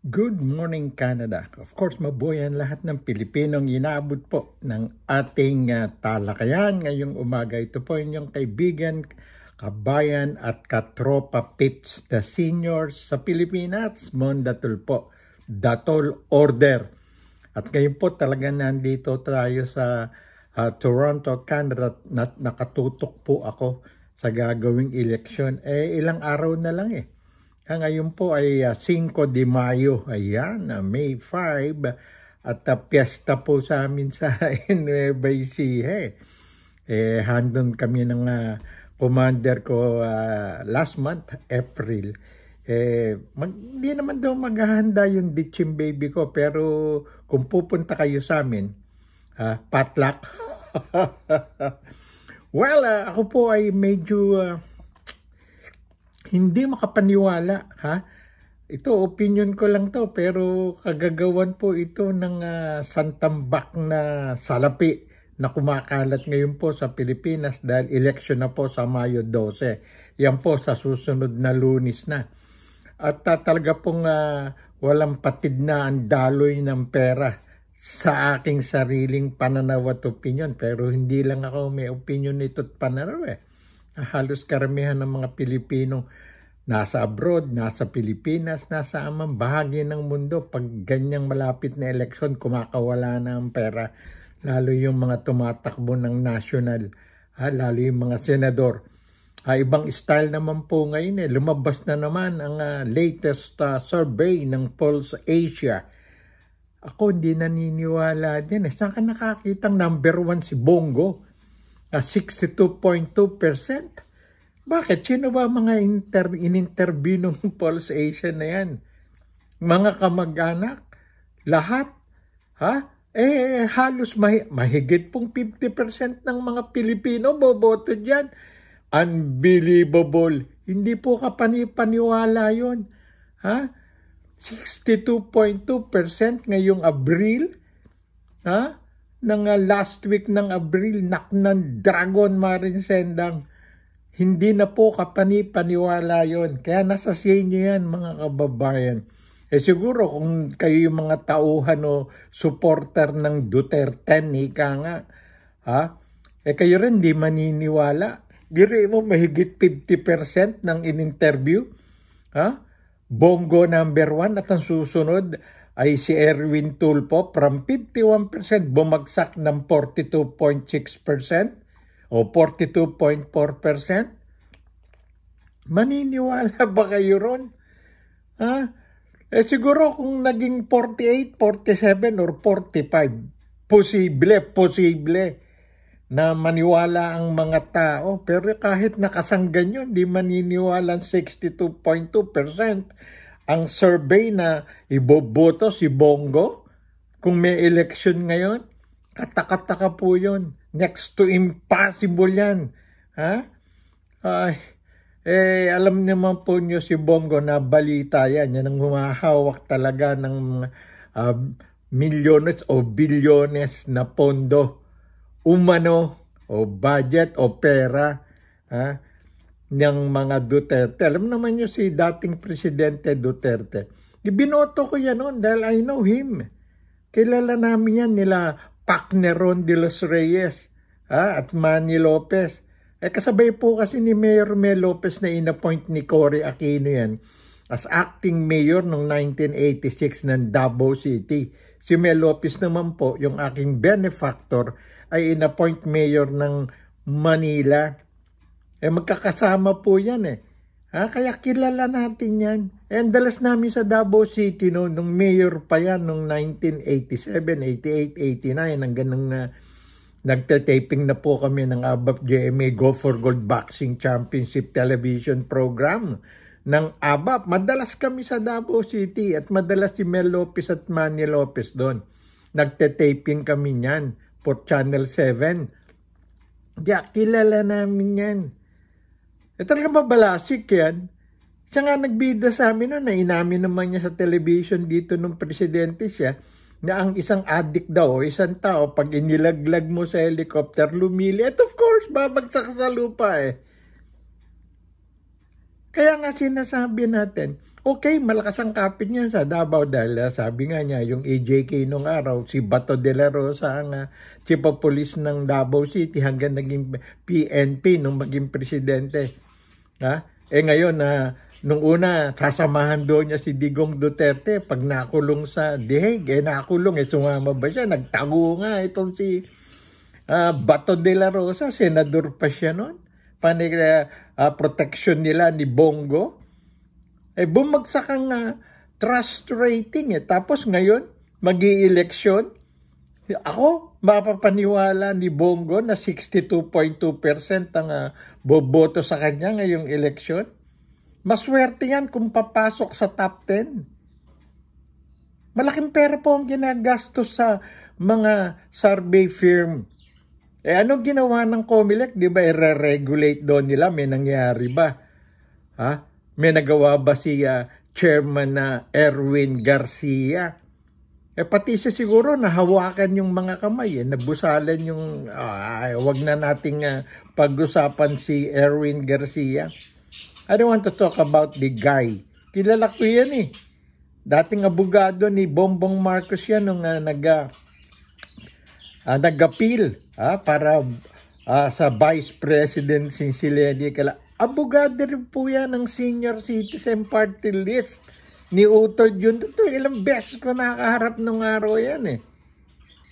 Good morning, Canada. Of course, mabuhay ang lahat ng Pilipinong inaabot po ng ating talakayan ngayong umaga. Ito po inyong kaibigan, kabayan at katropa Pips, the seniors sa Pilipinas, Mon Datol po, Datol Order. At ngayon po talaga nandito tayo sa Toronto, Canada. Nakatutok po ako sa gagawing eleksyon. Ilang araw na lang Ngayon po ay 5 de Mayo, ayan, May 5, at piyesta po sa amin sa Nueva Ecija. Handon kami ng commander ko last month, April. Hindi naman daw maghahanda yung ditching baby ko, pero kung pupunta kayo sa amin, potluck. Well, ako po ay medyo hindi makapaniwala, Ito, opinion ko lang to, pero kagagawan po ito ng santambak na salapi na kumakalat ngayon po sa Pilipinas dahil election na po sa Mayo 12. Yan po sa susunod na Lunes na. At talaga pong walang patid na ang daloy ng pera sa aking sariling pananaw at opinion. Pero hindi lang ako may opinion nito at pananaw Halos karamihan ng mga Pilipino nasa abroad, nasa Pilipinas, nasa amang bahagi ng mundo. Pag ganyang malapit na eleksyon, kumakawala na ang pera. Lalo yung mga tumatakbo ng national, lalo yung mga senador. Ibang style naman po ngayon Lumabas na naman ang latest survey ng Pulse Asia. Ako hindi naniniwala din. Saan ka nakakitang number 1 si Bongo? 62.2%. Bakit? Sino ba mga in-interview ng Pulse Asia na yan? Mga kamag-anak? Lahat? Halos mahigit pong 50% ng mga Pilipino boboto dyan. Unbelievable. Hindi po kapani-paniwala yun. 62.2% ngayong Abril. Nang last week ng Abril, ng Dragon Marin Sendang. Hindi na po kapani-paniwala yon. Kaya nasa sa inyo yan, mga kababayan. Siguro kung kayo yung mga tauhan o supporter ng Duterte, kayo rin di maniniwala. Giri mo mahigit 50% ng in-interview. Bongo number 1 at ang susunod ay si Erwin Tulfo from 51% bumagsak ng 42.6% o 42.4%. Maniniwala ba kayo ron? Siguro kung naging 48, 47 or 45, posible na maniwala ang mga tao. Pero kahit nakasanggan yun, di maniniwala 62.2%. Ang survey na iboboto si Bongo kung may election ngayon, kataka-taka po yun. Next to impossible yan. Alam naman po nyo si Bongo na balita yan. Yan ang humahawak talaga ng milyones o bilyones na pondo. Umano o budget o pera ng mga Duterte. Alam naman nyo si dating Presidente Duterte. Ibinoto ko yan noon dahil I know him. Kilala namin yan nila Pacneron de los Reyes at Manny Lopez. Kasabay po kasi ni Mayor Mel Lopez na inappoint ni Cory Aquino yan as acting mayor noong 1986 ng Davao City. Si Mel Lopez naman po, yung aking benefactor, ay inappoint mayor ng Manila. Magkakasama po yan Kaya kilala natin yan. Ang dalas namin sa Davao City nung mayor pa yan noong 1987, 88, 89. Hanggang nagtataping na po kami ng ABAP GMA Go for Gold Boxing Championship television program ng ABAP. Madalas kami sa Davao City at madalas si Mel Lopez at Manny Lopez doon. Nagtataping kami niyan for Channel 7. Kilala namin yan. Talaga mabalasik yan. Siya nga nagbida sa amin na inamin naman niya sa television dito nung presidente siya na ang isang addict daw, isang tao, pag inilaglag mo sa helicopter, lumili. At of course, babagsak sa lupa Kaya nga sinasabi natin, Okay, malakas ang kapit niya sa Davao dahil sabi nga niya, yung AJK nung araw, si Bato de la Rosa ang chief of police ng Davao City hanggang naging PNP nung maging presidente. Ngayon, nung una, sasamahan doon niya si Digong Duterte pag nakulong sa The Hague. Nakulong, sumama ba siya? Nagtago nga itong si Bato de la Rosa, senador pa siya noon. Protection nila ni Bongo. Bumagsak ang trust rating. Tapos ngayon, mag-i-eleksyon. Ako, mapapaniwala ni Bongo na 62.2% ang boboto sa kanya ngayong eleksyon. Maswerte yan kung papasok sa top 10. Malaking pera po ang ginagastos sa mga survey firm. Anong ginawa ng COMELEC? Di ba, i-regulate doon nila? May nangyari ba? May nagawa ba si Chairman na Erwin Garcia? Pati siya siguro nahawakan yung mga kamay. Nabusalan yung, wag na nating pag-usapan si Erwin Garcia. I don't want to talk about the guy. Kilala ko yan Dating abogado ni Bongbong Marcos yan nung nag-appeal para sa Vice President si Lenny Kala. Abogado rin po yan ng Senior Citizen Party List ni Utol Jun. Ilang beses ko nakaharap nung araw yan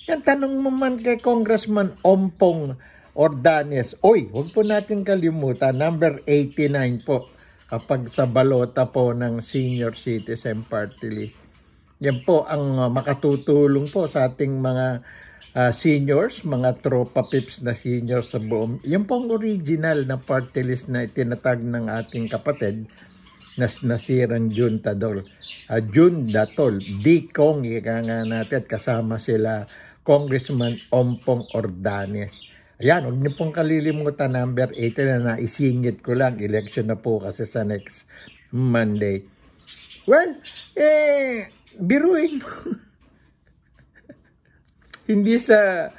Yan, tanong mo man kay Congressman Ompong Ordanes. Huwag po natin kalimutan, number 89 po kapag sa balota po ng Senior Citizen Party List. Yan po ang makatutulong po sa ating mga seniors, mga tropa pips na seniors sa buong. Yan po ang original na party list na itinatag ng ating kapatid na nasirang Jun Datol. Jun Datol, D-Kong, ika nga natin, kasama sila Congressman Ompong Ordanes. Ayan, huwag niyo pong kalilimutan, number 8 na naisingit ko lang. Election na po kasi sa next Monday. Well, biruin mo. Hindi sa,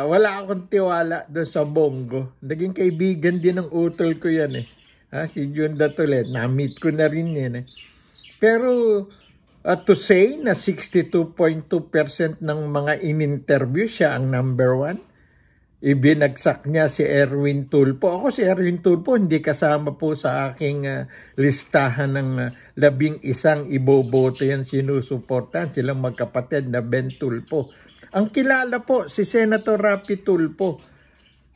wala akong tiwala doon sa Bongo. Naging kaibigan din ng utol ko yan si Jun Datol, na-meet ko na rin yan Pero, to say na 62.2% ng mga in-interview siya ang number 1, ibinagsak niya si Erwin Tulfo. Ako si Erwin Tulfo, hindi kasama po sa aking listahan ng 11 iboboto yan sinusuportahan. Silang magkapatid na Ben Tulfo. Ang kilala po si Senator Rapi Tulfo.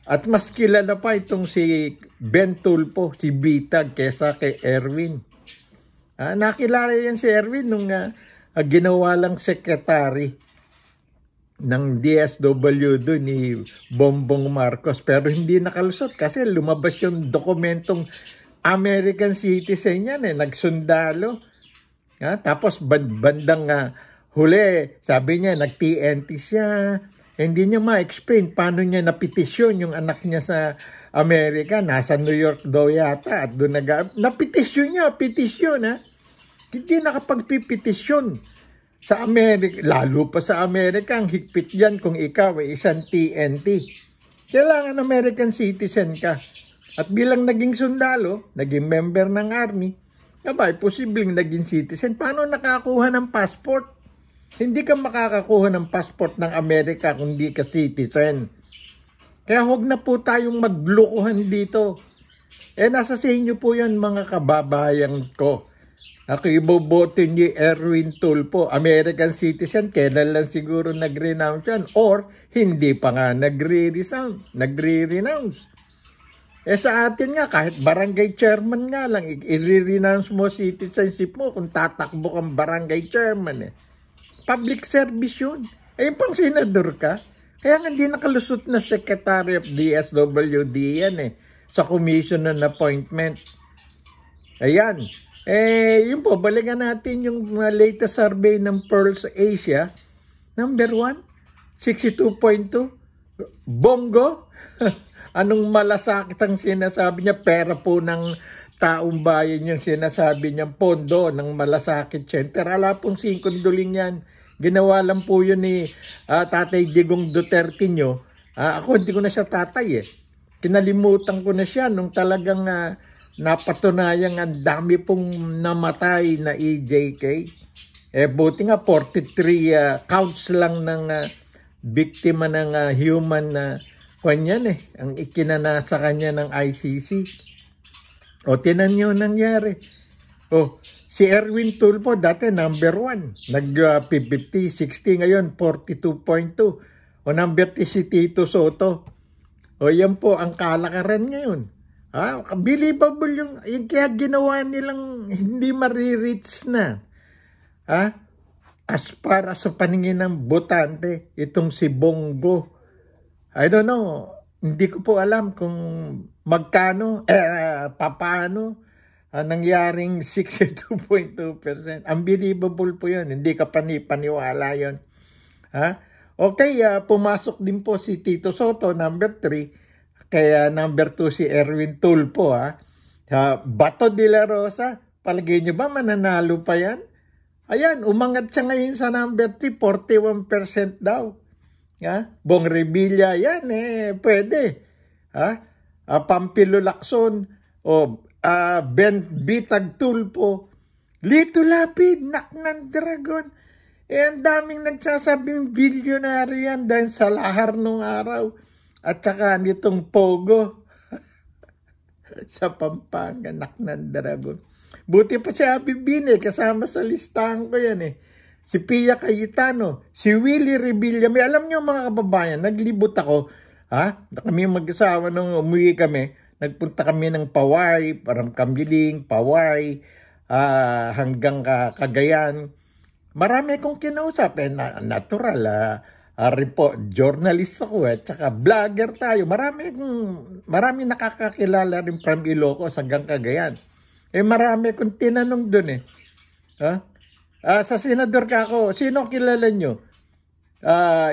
At mas kilala pa itong si Ben Tulfo, si Bitag, kesa kay Erwin. Nakilala yan si Erwin nung ginawa lang secretary ng DSWD ni Bongbong Marcos. Pero hindi nakalusot kasi lumabas yung dokumentong American citizen yan nagsundalo. Tapos bandang huli, sabi niya, nag-TNT siya. Hindi niya ma-explain paano niya napetisyon yung anak niya sa Amerika. Nasa New York daw yata. At doon napetisyon niya, petisyon Hindi nakapagpipetisyon sa Amerika. Lalo pa sa Amerika, ang higpit yan kung ikaw ay isang TNT. Kailangan American citizen ka. At bilang naging sundalo, naging member ng army, posibleng naging citizen. Paano nakakuha ng passport? Hindi ka makakakuha ng passport ng Amerika kung hindi ka citizen. Kaya huwag na po tayong maglukuhan dito. Nasa sa inyo po yan mga kababayan ko. Ako iboboto ni Erwin Tulfo, American citizen, kailan lang siguro nag-renounce yan or hindi pa nga nagre-renounce. Sa atin nga, kahit barangay chairman nga lang, i-renounce mo citizenship mo kung tatakbo kang barangay chairman Public service yun. Yung pang senador ka. Kaya nga hindi nakalusot na Secretary of DSWD yan sa commission on appointment. Ayan. Yun po, balikan natin yung latest survey ng Pearls Asia. Number 1, 62.2. Bongo. Anong malasakit ang sinasabi niya? Pera po ng taong bayan yung sinasabi niyang pondo ng malasakit center. Ala pong 5 duling yan. Ginawa lang po yun ni Tatay Digong Duterte nyo. Ako hindi ko na siya tatay Kinalimutan ko na siya nung talagang Napatunayan ang dami pong namatay na EJK. Buti nga 43 counts lang ng biktima ng human kanyan ang ikinanasa kanya ng ICC. Tinan nyo nangyari. Si Erwin Tulfo dati number 1. Nag-50, 60 ngayon, 42.2. Number 3 si Tito Soto. Yan po ang kalakaran ngayon. Believable yung kaya ginawa nilang hindi marireach na. As para sa paningin ng botante, itong si Bongo. I don't know. Hindi ko po alam kung magkano, paano nangyaring 62.2%. Unbelievable po yun. Hindi ka paniwala yun. Okay, pumasok din po si Tito Soto, number 3. Kaya number 2 si Erwin Tulfo. Bato de la Rosa, palagay nyo ba mananalo pa yan? Ayan, umangat siya ngayon sa number 3, 41% daw. Bong Revilla, yan pwede. Pampilo Lacson, Ben Bitag Tulfo, Lito Lapid, Naknan Dragon. Ang daming nagsasabing bilyonary yan dahil sa lahar nung araw. At saka nitong Pogo sa Pampanga, Naknan Dragon. Buti pa si Abibine, kasama sa listahan ko yan Si Pia Cayetano, si Willie Revilla. May alam nyo mga kababayan, naglibot ako. Kami mag-asawa nung umuwi kami. Nagpunta kami ng Paway, parang Kambiling, Paway, hanggang Cagayan. Marami kong kinausap. Natural, journalist ako tsaka vlogger tayo. Marami nakakakilala rin from Ilocos hanggang Cagayan. Marami kong tinanong dun sa senador ka ako, sino kilala nyo?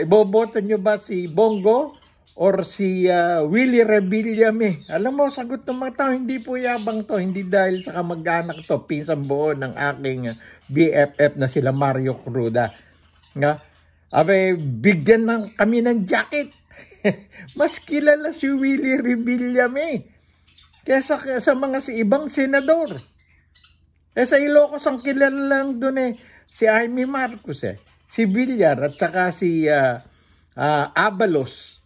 Iboboto nyo ba si Bongo or si Willie Revilla? Alam mo, sagot ng mga tao, hindi po yabang to. Hindi dahil sa kamag-anak to, pinsang buo ng aking BFF na sila Mario Cruda. Bigyan kami ng jacket. Mas kilala si Willie Revilla kesa sa mga ibang senador. Sa Ilocos ang kilala lang doon si Amy Marcos si Villar at saka si Abalos.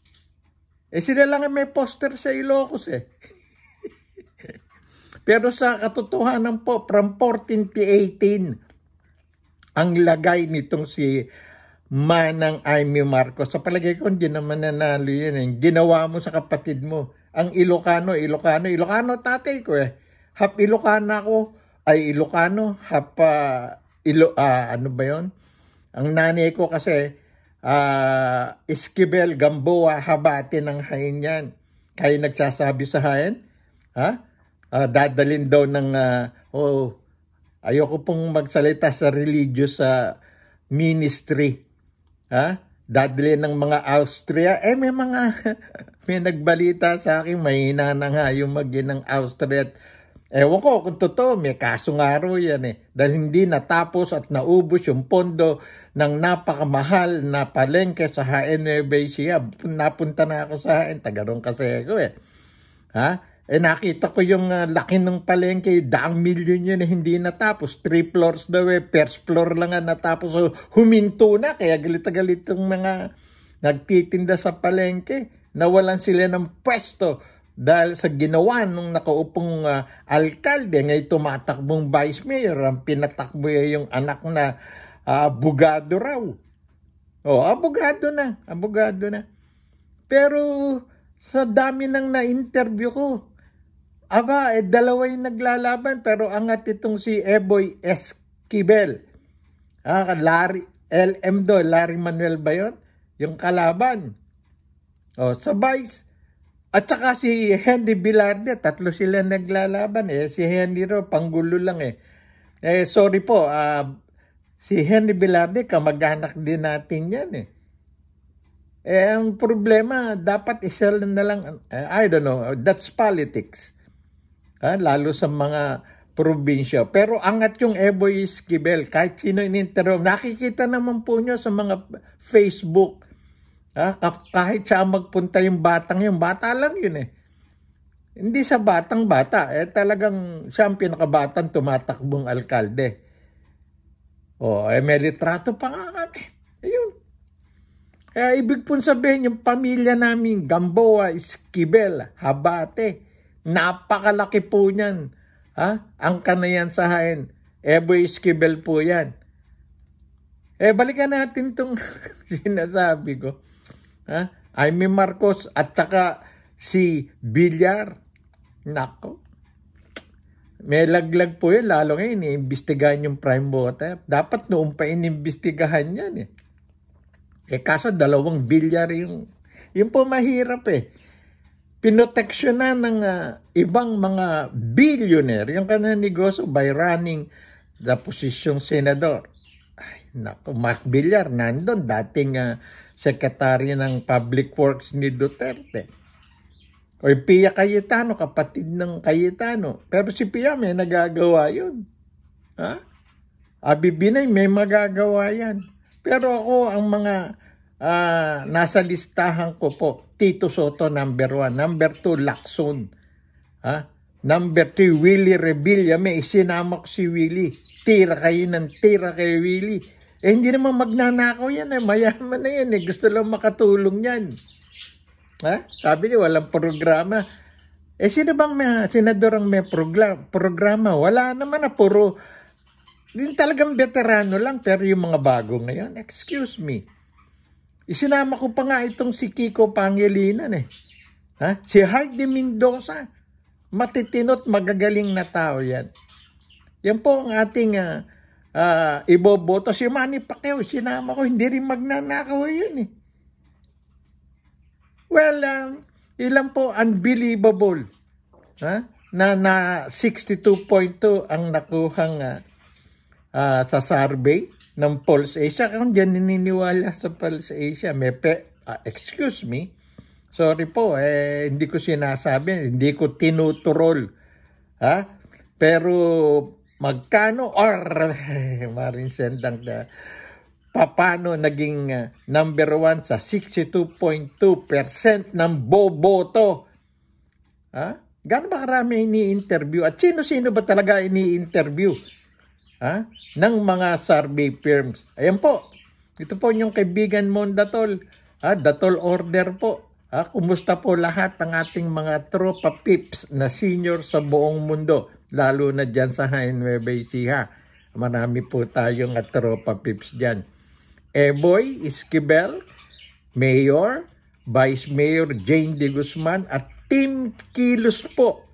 Sila lang may poster sa Ilocos Pero sa katotohanan po, from 14 to 18, ang lagay nitong si Manang Amy Marcos. Sa palagay ko, hindi naman nanalo yun Ginawa mo sa kapatid mo. Ang Ilocano tatay ko Half Ilocana ako, ay Ilocano, half ano ba yun? Ang nanay ko kasi, Esquivel, Gamboa, Habati ng Hain yan. Kaya nagsasabi sa Hain, dadalin daw ng, ayoko pong magsalita sa religious ministry. Dadalhin ng mga Austria. May nagbalita sa akin, mahina na nga yung mag-inang Austria. Ewan ko kung totoo, may kaso nga ro yan Dahil hindi natapos at naubos yung pondo ng napakamahal na palengke sa Hain Nueva Ecija. Napunta na ako sa Hain, tagarong kasi ako nakita ko yung laki ng palengke, 100 milyon yun hindi natapos. 3 floors daw first floor lang natapos. So, huminto na, kaya galit yung mga nagtitinda sa palengke. Nawalan sila ng pwesto dahil sa ginawa nung nakaupong alkalde. Ngayon tumatakbong vice mayor, ang pinatakbo yung anak na abogado raw. Abogado na. Pero sa dami nang na-interview ko, dalawa yung naglalaban, pero angat itong si Eboy Esquivel. Larry Manuel ba yun? Yung kalaban. Sa vice. At saka si Henry Velarde, tatlo sila naglalaban Si Henry ro, panggulo lang sorry po, si Henry Velarde, kamag-anak din natin yan ang problema, dapat isa na lang, I don't know, that's politics. Lalo sa mga probinsya. Pero angat yung Eboy Esquivel, kahit sino in-interview, nakikita naman po nyo sa mga Facebook. Kahit saan magpunta yung bata lang yun Hindi sa batang-bata, talagang siya ang pinakabatang tumatakbong alkalde. May litrato pa nga kami. Ayun. Kaya ibig pong sabihin, yung pamilya namin, Gamboa, Esquivel, Habate, napakalaki po niyan. Ang kanayan sa Hain, Eboy Esquivel po yan. Balikan natin itong sinasabi ko. Jaime Marcos at saka si Villar. Nako. May laglag po yun, lalo ngayon, iimbestigahan yung prime voter. Dapat noong pa inimbestigahan yan kaso 2 bilyar yung po mahirap pinoteksyonan ng ibang mga billionaire yung kanang negosyo by running the posisyong senador. Ay, naku, Mark Villar, nandun, dating secretary ng Public Works ni Duterte. O yung Pia Cayetano, kapatid ng Cayetano. Pero si Pia may nagagawa yun. Abi Binay may magagawa yan. Pero ako, ang mga nasa listahan ko po, Tito Soto number 1, number 2, Lacson. Number 3, Willie Revilla. May isinama ko si Willie. Tira kayo ng tira kay Willie. Hindi naman magnanakaw yan mayaman na yan Gusto lang makatulong yan. Sabi niya, walang programa. Sino bang senador ang may programa? Wala naman puro, din talagang veterano lang, pero yung mga bago ngayon, excuse me. Isinama ko pa nga itong si Kiko Pangilinan Si Heidi Mendoza, matitinot, magagaling na tao yan. Yan po ang ating iboboto. Si Manny Pacquiao, sinama ko, hindi rin magnanakaw yun Well, ilan po unbelievable na 62.2 ang nakuhang sa survey ng Pulse Asia. Kung diyan naniniwala sa Pulse Asia, excuse me, sorry po, hindi ko sinasabi, hindi ko tinuturol. Pero magkano or Marin Sendang paano naging number 1 sa 62.2% ng boboto? Gaano ba karami ini-interview? At sino-sino ba talaga ini-interview? Ng mga survey firms. Ayan po. Ito po yung kaibigan mo, Datol. Datol order po. Kumusta po lahat ng ating mga tropa pips na senior sa buong mundo? Lalo na dyan sa Nueva Ecija. Marami po tayong tropa pips dyan. Eboy Esquivel, Mayor, Vice Mayor Jane De Guzman at Team Kilos po.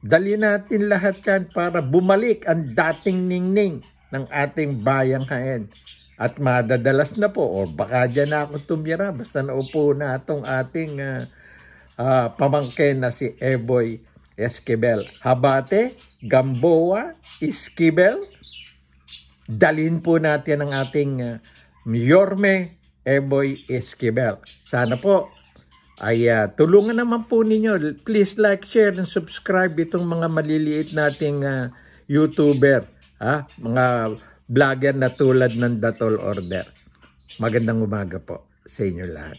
Dali natin lahat yan para bumalik ang dating ningning ng ating bayang Hain. At madadalas na po, o baka dyan na ako tumira, basta naupo na itong ating pamangkin na si Eboy Esquivel. Habate, Gamboa, Esquivel, dalhin po natin ang ating Yorme Eboy Esquivel. Sana po ay tulungan naman po ninyo. Please like, share, and subscribe itong mga maliliit nating YouTuber. Mga vlogger na tulad ng Datol Order. Magandang umaga po sa inyo lahat.